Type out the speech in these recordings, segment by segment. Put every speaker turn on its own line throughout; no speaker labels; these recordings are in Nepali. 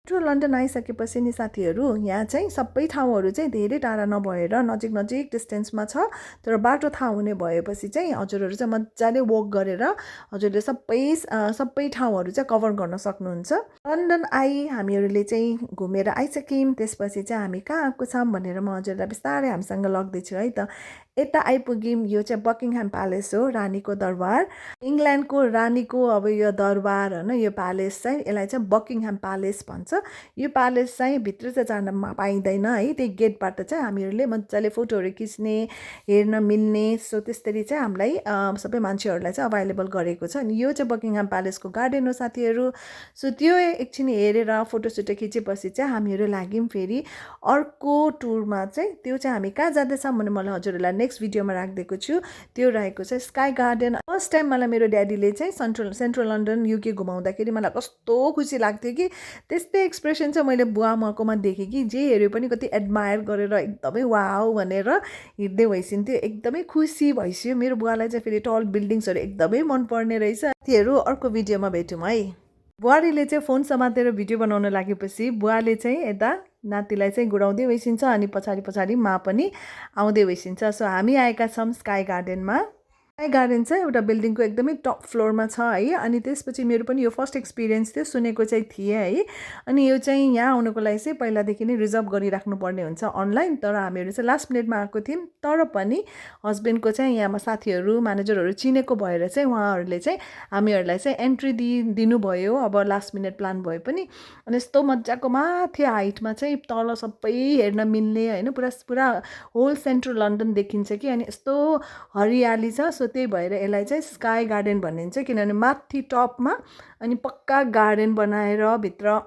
मेट्रो लन्डन आइसकेपछि नि साथीहरू यहाँ चाहिँ सबै ठाउँहरू चाहिँ धेरै टाढा नभएर नजिक नजिक डिस्टेन्समा छ। तर बाटो थाहा हुने भएपछि चाहिँ हजुरहरू चाहिँ मजाले वक गरेर हजुरले सबै ठाउँहरू चाहिँ कभर गर्न सक्नुहुन्छ। लन्डन हामीहरूले चाहिँ घुमेर आइसक्यौँ। त्यसपछि चाहिँ हामी कहाँ आएको छौँ भनेर म हजुरलाई बिस्तारै हामीसँग लग्दैछु है त। यता आइपुग्यौँ। यो चाहिँ बकिङह्याम प्यालेस हो, रानीको दरबार। इङ्ल्यान्डको रानीको अब यो दरबार होइन, यो प्यालेस चाहिँ यसलाई चाहिँ बकिङह्याम प्यालेस भन्छ। यो प्यालेस चाहिँ भित्र चाहिँ जान पाइँदैन है, त्यही गेटबाट चाहिँ हामीहरूले मजाले फोटोहरू खिच्ने, हेर्न मिल्ने, सो त्यसरी चाहिँ हामीलाई सबै मान्छेहरूलाई चाहिँ अभाइलेबल गरेको छ। अनि यो चाहिँ बकिङह्याम प्यालेसको गार्डन हो साथीहरू। सो त्यो एकछिन हेरेर फोटोसोटो खिचेपछि चाहिँ हामीहरू लाग्यौँ फेरि अर्को टुरमा चाहिँ। त्यो चाहिँ हामी कहाँ जाँदैछौँ भने मलाई हजुरहरूलाई नेक्स्ट भिडियोमा राखिदिएको छु। त्यो रहेको चाहिँ स्काई गार्डन। फर्स्ट टाइम मलाई मेरो ड्याडीले चाहिँ सेन्ट्रल लन्डन युके घुमाउँदाखेरि मलाई कस्तो खुसी लाग्थ्यो कि त्यस्तै एक्सप्रेसन चाहिँ मैले बुवा मकोमा देखेँ कि जे हेऱ्यो पनि कति एडमायर गरेर एकदमै वाउ भनेर हिँड्दै भइसिन्थ्यो। एकदमै खुसी भइसक्यो। मेरो बुवालाई चाहिँ फेरि टल बिल्डिङ्सहरू एकदमै मनपर्ने रहेछ। साथीहरू अर्को भिडियोमा भेटौँ है। बुहारीले चाहिँ फोन समातेर भिडियो बनाउन लागेपछि बुवाले चाहिँ यता नातिलाई चाहिँ गुडाउँदै भइसिन्छ अनि पछाडि मा पनि आउँदै भइसिन्छ। सो हामी आएका छौँ स्काई गार्डनमा। स्काई गार्डन चाहिँ एउटा बिल्डिङको एकदमै टप फ्लोरमा छ है। अनि त्यसपछि मेरो पनि यो फर्स्ट एक्सपिरियन्स थियो, सुनेको चाहिँ थिएँ है। अनि यो चाहिँ यहाँ आउनुको लागि चाहिँ पहिलादेखि नै रिजर्भ गरिराख्नु पर्ने हुन्छ अनलाइन। तर हामीहरू चाहिँ लास्ट मिनटमा आएको थियौँ। तर पनि हस्बेन्डको चाहिँ यहाँमा साथीहरू म्यानेजरहरू चिनेको भएर चाहिँ उहाँहरूले चाहिँ हामीहरूलाई चाहिँ एन्ट्री दिनुभयो अब लास्ट मिनट प्लान भए पनि। अनि यस्तो मजाको माथि हाइटमा चाहिँ तल सबै हेर्न मिल्ने होइन, पुरा होल सेन्ट्रल लन्डन देखिन्छ कि। अनि यस्तो हरियाली छ। सो त्यही भएर यसलाई चाहिँ स्काई गार्डन भनिन्छ, किनभने माथि टपमा अनि पक्का गार्डन बनाएर भित्र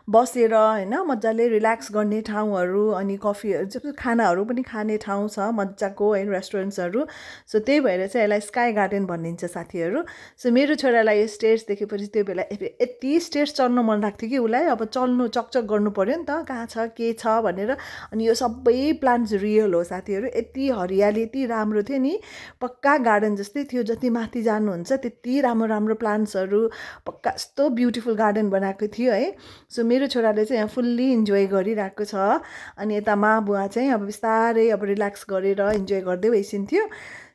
बसेर होइन मजाले रिल्याक्स गर्ने ठाउँहरू अनि कफीहरू जस्तो खानाहरू पनि खाने ठाउँ छ मजाको है, रेस्टुरेन्ट्सहरू। सो त्यही भएर चाहिँ यसलाई स्काई गार्डन भनिन्छ साथीहरू। सो मेरो छोरालाई यो स्टेयर्स देखेपछि त्यो बेला यति स्टेयर्स चढ्न मन लाग्थ्यो कि उसलाई अब चल्नु चकचक गर्नु पऱ्यो नि त, कहाँ छ के छ भनेर। अनि यो सबै प्लान्ट्स रियल हो साथीहरू। यति हरियाली यति राम्रो थियो नि, पक्का गार्डन जस्तै थियो। जति माथि जानुहुन्छ त्यति राम्रो राम्रो प्लान्ट्सहरू, पक्का यस्तो ब्युटिफुल गार्डन बनाएको थियो है। सो मेरो छोराले चाहिँ यहाँ फुल्ली इन्जोय गरिरहेको छ। अनि यता मा बुवा चाहिँ अब बिस्तारै अब रिल्याक्स गरेर इन्जोय गर्दै भइसिन्थ्यो।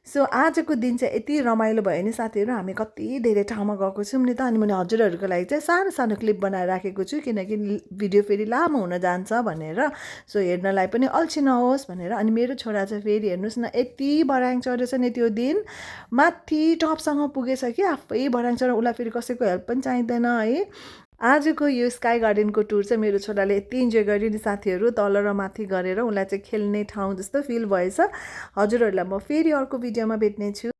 सो आजको दिन चाहिँ यति रमाइलो भयो नि साथीहरू। हामी कति धेरै ठाउँमा गएको छौँ नि त। अनि मैले हजुरहरूको लागि चाहिँ सानो सानो क्लिप बनाएर राखेको छु, किनकि भिडियो फेरि लामो हुन जान्छ भनेर। सो हेर्नलाई पनि अल्छी नहोस् भनेर। अनि मेरो छोरा चाहिँ फेरि हेर्नुहोस् न यति भर्याङ चढेछ नि, त्यो दिन माथि टपसँग पुगेछ कि आफै भर्याङ चढ। उसलाई फेरि कसैको हेल्प पनि चाहिँदैन है। आजको यो स्काई गार्डनको टुर चाहिँ मेरो छोराले यति इन्जोय गर्यो नि साथीहरू, तल र माथि गरेर उसलाई चाहिँ खेल्ने ठाउँ जस्तो फिल भएछ। हजुरहरूलाई म फेरि अर्को भिडियोमा भेट्नेछु।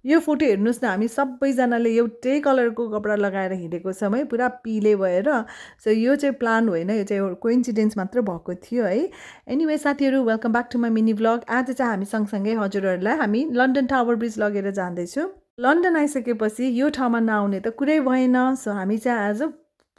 यो फोटो हेर्नुहोस् न, हामी सबैजनाले एउटै कलरको कपडा लगाएर हिँडेको छौँ है, पुरा पिले भएर। सो यो चाहिँ प्लान होइन, यो चाहिँ कोइन्सिडेन्स मात्र भएको थियो है। एनिवे साथीहरू, welcome back to my mini vlog. आज चाहिँ हामी सँगसँगै हजुरहरूलाई हामी लन्डन टावर ब्रिज लगेर जाँदैछौँ। लन्डन आइसकेपछि यो ठाउँमा नआउने त कुरै भएन। सो हामी चाहिँ आज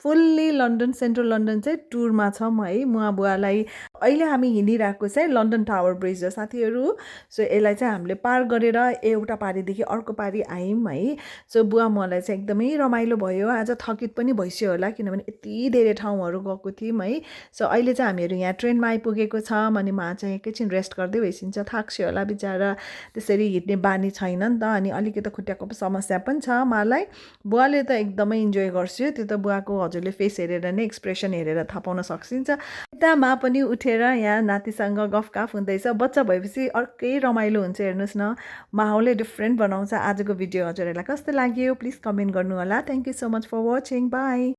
फुल्ली लन्डन सेन्ट्रल लन्डन चाहिँ टुरमा छौँ है। मुवा बुवालाई अहिले हामी हिँडिरहेको चाहिँ लन्डन टावर ब्रिज हो साथीहरू। सो यसलाई चाहिँ हामीले पार गरेर एउटा पारीदेखि अर्को पारी आयौँ है। सो बुवा मलाई चाहिँ एकदमै रमाइलो भयो। आज थकित पनि भइसक्यो होला, किनभने यति धेरै ठाउँहरू गएको थियौँ है। सो अहिले चाहिँ हामीहरू यहाँ ट्रेनमा आइपुगेको छौँ। अनि मा चाहिँ एकैछिन रेस्ट गर्दै भइसिन्छ, थाक्स्यो होला बिचरा, त्यसरी हिँड्ने बानी छैन नि त। अनि अलिकति खुट्टाको समस्या पनि छ मालाई। बुवाले त एकदमै इन्जोय गर्छ, त्यो त बुवाको हजुरले फेस हेरेर नै एक्सप्रेसन हेरेर थाहा पाउन सकिन्छ। यता मा पनि उठेर यहाँ नातिसँग गफगाफ हुँदैछ। बच्चा भएपछि अर्कै रमाइलो हुन्छ। हेर्नुहोस् न, माहौलै डिफ्रेन्ट बनाउँछ। आजको भिडियो हजुरहरूलाई कस्तो लाग्यो प्लिज कमेन्ट गर्नु होला। Thank you so much for watching. By.